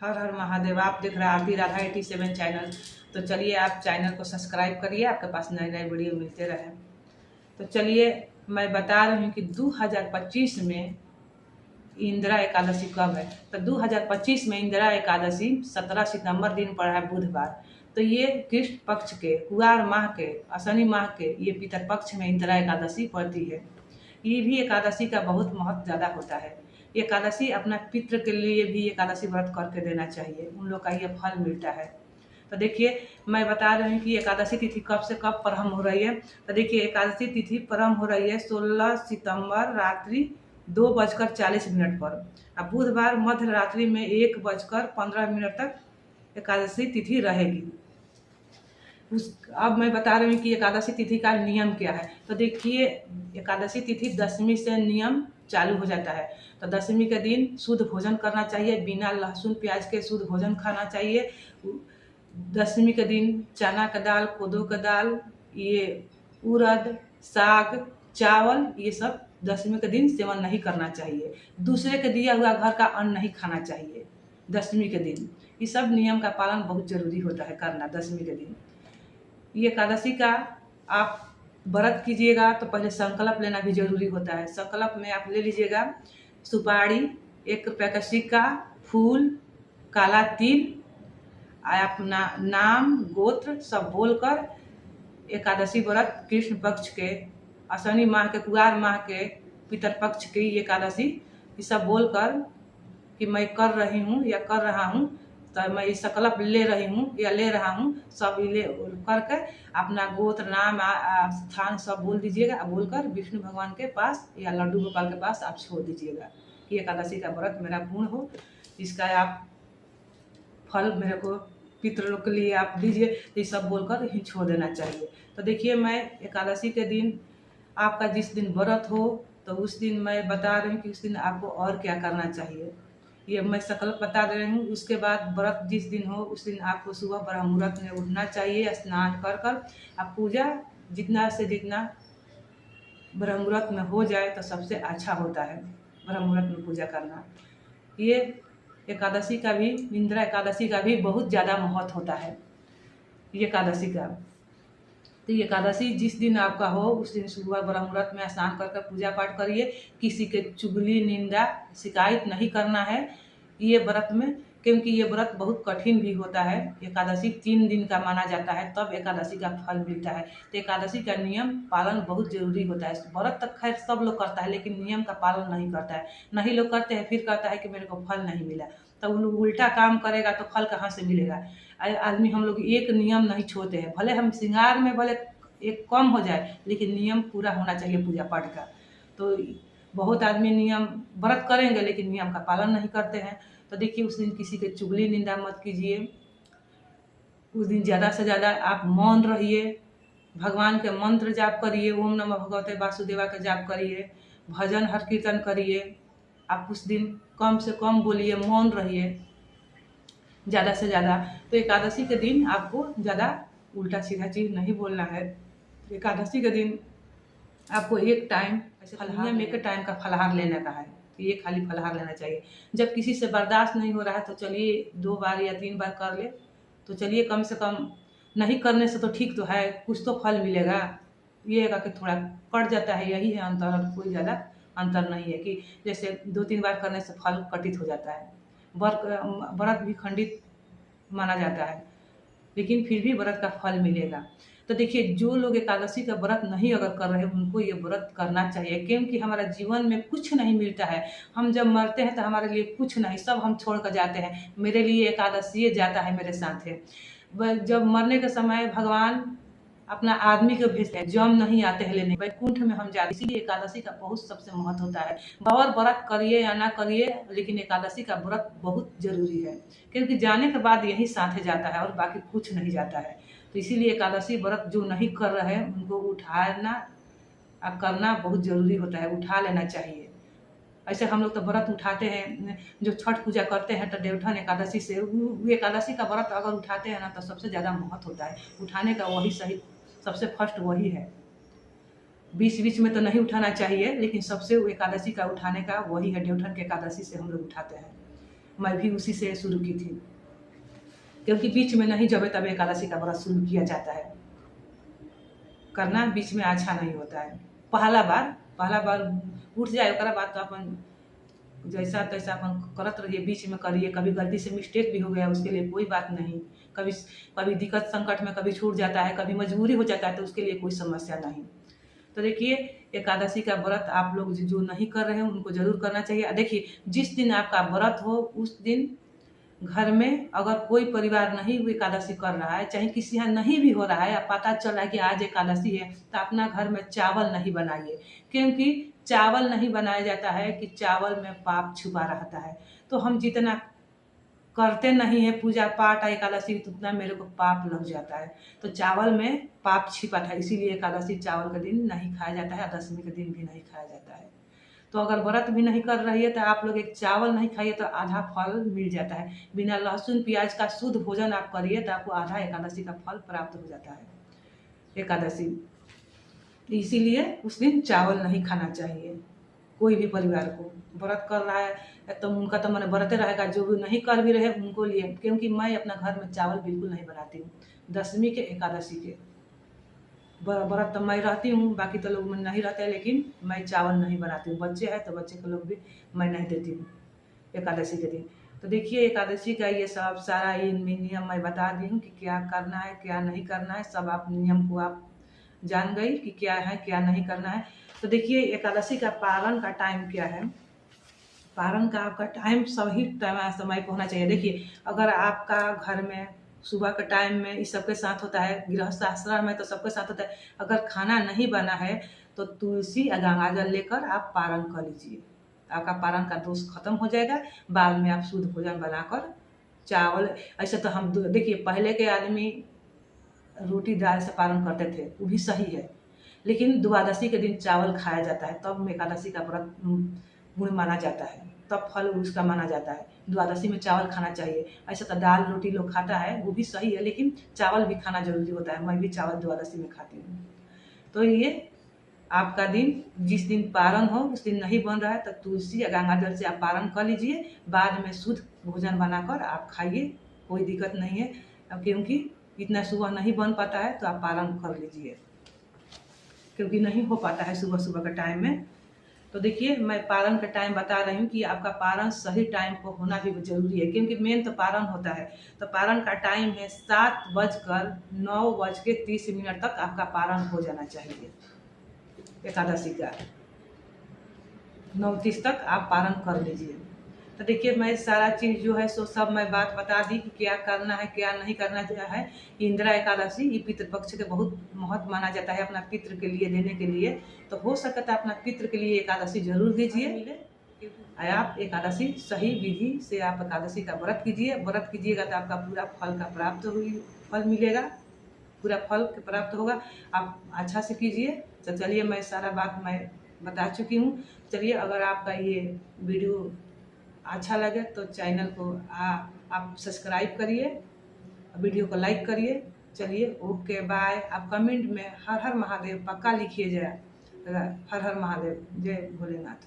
हर हर महादेव। आप देख रहे हैं आरती राधा 87 चैनल। तो चलिए आप चैनल को सब्सक्राइब करिए, आपके पास नए नए वीडियो मिलते रहे। तो चलिए मैं बता रही हूँ कि 2025 में इंदिरा एकादशी कब है। तो 2025 में इंदिरा एकादशी 17 सितंबर दिन पड़ा है, बुधवार। तो ये कृष्ण पक्ष के कुआर माह के अश्विनी माह के ये पितर पक्ष में इंदिरा एकादशी पड़ती है। ये भी एकादशी का बहुत महत्व ज़्यादा होता है। एकादशी अपना पितृ के लिए भी एकादशी व्रत करके देना चाहिए, उन लोग का ये फल मिलता है। तो देखिए मैं बता रही हूँ कि एकादशी तिथि कब से कब प्रारंभ हो रही है। तो देखिए एकादशी तिथि प्रारंभ हो रही है 16 सितंबर रात्रि 2:40 पर। अब बुधवार मध्य रात्रि में 1:15 तक एकादशी तिथि रहेगी। अब मैं बता रही हूँ कि एकादशी तिथि का नियम क्या है। तो देखिए एकादशी तिथि दशमी से नियम चालू हो जाता है। तो दशमी के दिन शुद्ध भोजन करना चाहिए, बिना लहसुन प्याज के शुद्ध भोजन खाना चाहिए। दशमी के दिन चना का दाल, कोदो का दाल, ये उड़द, साग, चावल, ये सब दशमी के दिन सेवन नहीं करना चाहिए। दूसरे के दिया हुआ घर का अन्न नहीं खाना चाहिए दशमी के दिन। ये सब नियम का पालन बहुत जरूरी होता है करना दशमी के दिन। ये एकादशी का आप व्रत कीजिएगा तो पहले संकल्प लेना भी जरूरी होता है। संकल्प में आप ले लीजिएगा सुपारी, 1 रुपया का सिक्का, फूल, काला तिल, अपना नाम गोत्र सब बोलकर एकादशी व्रत कृष्ण पक्ष के अश्विनी माह के कुआर माह के पितर पक्ष की एकादशी ये सब बोलकर कि मैं कर रही हूँ या कर रहा हूँ, तो मैं ये संकल्प ले रही हूँ या ले रहा हूँ, सब ले करके अपना गोत्र नाम स्थान सब बोल दीजिएगा। बोलकर विष्णु भगवान के पास या लड्डू गोपाल के पास आप छोड़ दीजिएगा कि एकादशी का व्रत मेरा पूर्ण हो, इसका आप फल मेरे को पितृ लोग के लिए आप दीजिए। ये सब बोलकर ही छोड़ देना चाहिए। तो देखिए मैं एकादशी के दिन आपका जिस दिन व्रत हो तो उस दिन मैं बता रही हूँ कि उस दिन आपको और क्या करना चाहिए, ये मैं संकल्प बता दे रही हूँ। उसके बाद व्रत जिस दिन हो उस दिन आपको सुबह ब्रह्म मुहूर्त में उठना चाहिए, स्नान कर कर आप पूजा जितना से जितना ब्रह्म मुहूर्त में हो जाए तो सबसे अच्छा होता है ब्रह्म मुहूर्त में पूजा करना। ये एकादशी का भी, इंदिरा एकादशी का भी बहुत ज़्यादा महत्व होता है ये एकादशी का। तो ये एकादशी जिस दिन आपका हो उस दिन सुबह ब्रह्म मुहूर्त में स्नान कर पूजा पाठ करिए। किसी के चुगली निंदा शिकायत नहीं करना है ये व्रत में, क्योंकि ये व्रत बहुत कठिन भी होता है। एकादशी 3 दिन का माना जाता है, तब एकादशी का फल मिलता है। तो एकादशी का नियम पालन बहुत जरूरी होता है। व्रत तक खैर सब लोग करता है, लेकिन नियम का पालन नहीं करता है। नहीं लोग करते हैं, फिर कहता है कि मेरे को फल नहीं मिला। तो उल्टा काम करेगा तो फल कहाँ से मिलेगा। आदमी हम लोग एक नियम नहीं छोड़ते हैं, भले हम श्रृंगार में भले एक कम हो जाए लेकिन नियम पूरा होना चाहिए पूजा पाठ का। तो बहुत आदमी नियम व्रत करेंगे लेकिन नियम का पालन नहीं करते हैं। तो देखिए उस दिन किसी के चुगली निंदा मत कीजिए। उस दिन ज़्यादा से ज़्यादा आप मौन रहिए, भगवान के मंत्र जाप करिए, ओम नमः भगवते वासुदेवा का जाप करिए, भजन हर कीर्तन करिए। आप उस दिन कम से कम बोलिए, मौन रहिए ज़्यादा से ज़्यादा। तो एकादशी के दिन आपको ज़्यादा उल्टा सीधा चीज़ नहीं बोलना है। एकादशी के दिन आपको एक टाइम ऐसे नियम एक टाइम का फलाहार लेने का है, ये खाली फलाहार लेना चाहिए। जब किसी से बर्दाश्त नहीं हो रहा है तो चलिए 2 बार या 3 बार कर ले, तो चलिए कम से कम नहीं करने से तो ठीक तो है, कुछ तो फल मिलेगा। ये कि थोड़ा कट जाता है, यही है अंतर, कोई ज़्यादा अंतर नहीं है कि जैसे 2-3 बार करने से फल कटित हो जाता है। व्रत भी खंडित माना जाता है, लेकिन फिर भी व्रत का फल मिलेगा। तो देखिए जो लोग एकादशी का व्रत नहीं अगर कर रहे उनको ये व्रत करना चाहिए, क्योंकि हमारा जीवन में कुछ नहीं मिलता है। हम जब मरते हैं तो हमारे लिए कुछ नहीं, सब हम छोड़ कर जाते हैं। मेरे लिए एकादशी जाता है मेरे साथ है। जब मरने के समय भगवान अपना आदमी को भेजते हैं, जम नहीं आते हैं लेने, वैकुंठ में हम जाते हैं। इसीलिए एकादशी का बहुत सबसे महत्व होता है। और व्रत करिए या ना करिए लेकिन एकादशी का व्रत बहुत जरूरी है, क्योंकि जाने के बाद यही साथ जाता है और बाकी कुछ नहीं जाता है। तो इसीलिए एकादशी व्रत जो नहीं कर रहे हैं उनको उठाना करना बहुत जरूरी होता है, उठा लेना चाहिए। ऐसे हम लोग तो व्रत उठाते हैं, जो छठ पूजा करते हैं तो देवठन एकादशी से एकादशी का व्रत अगर उठाते हैं ना तो सबसे ज़्यादा महत्व होता है। उठाने का वही सही सबसे फर्स्ट वही है। बीच बीच में तो नहीं उठाना चाहिए, लेकिन सबसे एकादशी का उठाने का वही है। देवठन के एकादशी से हम लोग उठाते हैं। मैं भी उसी से शुरू की थी, क्योंकि बीच में नहीं जबे तब एकादशी का व्रत शुरू किया जाता है। करना बीच में अच्छा नहीं होता है। पहला बार उठ जाए, ओकरा बाद तो अपन जैसा तैसा अपन करत रहिए, बीच में करिए। कभी गलती से मिस्टेक भी हो गया, उसके लिए कोई बात नहीं। कभी कभी दिक्कत संकट में कभी छूट जाता है, कभी मजबूरी हो जाता है, तो उसके लिए कोई समस्या नहीं। तो देखिए, एकादशी का व्रत आप लोग जो नहीं कर रहे हैं उनको जरूर करना चाहिए। देखिए, जिस दिन आपका व्रत हो उस दिन घर में अगर कोई परिवार नहीं एकादशी कर रहा है, चाहे किसी यहाँ नहीं भी हो रहा है, पता चला कि आज एकादशी है, तो अपना घर में चावल नहीं बनाइए। क्योंकि चावल नहीं बनाया जाता है कि चावल में पाप छुपा रहता है। तो हम जितना करते नहीं है पूजा पाठ एकादशी, उतना मेरे को पाप लग जाता है। तो चावल में पाप छिपा था, इसीलिए एकादशी चावल के दिन नहीं खाया जाता है, दशमी के दिन भी नहीं खाया जाता है। तो अगर व्रत भी नहीं कर रही है तो आप लोग एक चावल नहीं खाइए तो आधा फल मिल जाता है। बिना लहसुन प्याज का शुद्ध भोजन आप करिए तो आपको आधा एकादशी का फल प्राप्त हो जाता है। एकादशी इसीलिए उस दिन चावल नहीं खाना चाहिए। कोई भी परिवार को व्रत कर रहा है तो उनका तो मैंने व्रते रहेगा, जो भी नहीं कर भी रहे उनको लिए। क्योंकि मैं अपना घर में चावल बिल्कुल नहीं बनाती हूँ दशमी के एकादशी के। व्रत तो मैं रहती हूँ, बाकी तो लोग नहीं रहते, लेकिन मैं चावल नहीं बनाती हूँ। बच्चे हैं तो बच्चे को लोग भी मैं नहीं देती हूँ एकादशी के दिन। तो देखिए, एकादशी का ये सब सारा ये नियम मैं बता दी हूँ कि क्या करना है क्या नहीं करना है। सब आप नियम को आप जान गई कि क्या है क्या नहीं करना है। तो देखिए, एकादशी का पारण का टाइम क्या है। पारण का आपका टाइम सही समय पे होना चाहिए। देखिए, अगर आपका घर में सुबह के टाइम में इस सबके साथ होता है, गृहस्थ आश्रम में तो सबके साथ होता है। अगर खाना नहीं बना है तो तुलसी या गंगा जल लेकर आप पारण कर लीजिए, आपका पारण का दोष खत्म हो जाएगा। बाद में आप शुद्ध भोजन बनाकर चावल, ऐसे तो हम देखिए पहले के आदमी रोटी दाल से पारण करते थे, वो भी सही है। लेकिन द्वादशी के दिन चावल खाया जाता है, तब एकादशी का व्रत गुण माना जाता है, तब फल उसका माना जाता है। द्वादशी में चावल खाना चाहिए। ऐसा तो दाल रोटी लोग खाता है, वो भी सही है, लेकिन चावल भी खाना जरूरी होता है। मैं भी चावल द्वादशी में खाती हूँ। तो ये आपका दिन, जिस दिन पारण हो उस दिन नहीं बन रहा है तो तुलसी या गंगा जल से आप पारण कर लीजिए। बाद में शुद्ध भोजन बनाकर आप खाइए, कोई दिक्कत नहीं है। अब क्योंकि इतना सुबह नहीं बन पाता है तो आप पारण कर लीजिए, क्योंकि नहीं हो पाता है सुबह सुबह के टाइम में। तो देखिए, मैं पारण का टाइम बता रही हूँ कि आपका पारण सही टाइम पर होना भी जरूरी है, क्योंकि मेन तो पारण होता है। तो पारण का टाइम है 7:09:30 तक आपका पारण हो जाना चाहिए। एकादशी का 9:30 तक आप पारण कर लीजिए। तो देखिए, मैं सारा चीज़ जो है सो सब मैं बात बता दी कि क्या करना है क्या नहीं करना है। इंदिरा एकादशी ये पितृपक्ष के बहुत महत्व माना जाता है, अपना पितृ के लिए देने के लिए। तो हो सकता है अपना पितृ के लिए एकादशी जरूर दीजिए। आप एकादशी सही विधि से आप एकादशी का व्रत कीजिए। व्रत कीजिएगा तो आपका पूरा फल का फल मिलेगा, पूरा फल प्राप्त होगा। आप अच्छा से कीजिए। तो चलिए, मैं सारा बात मैं बता चुकी हूँ। चलिए, अगर आपका ये वीडियो अच्छा लगे तो चैनल को आप सब्सक्राइब करिए, वीडियो को लाइक करिए। चलिए, ओके बाय। आप कमेंट में हर हर महादेव पक्का लिखिए जरा। हर हर महादेव, जय भोलेनाथ।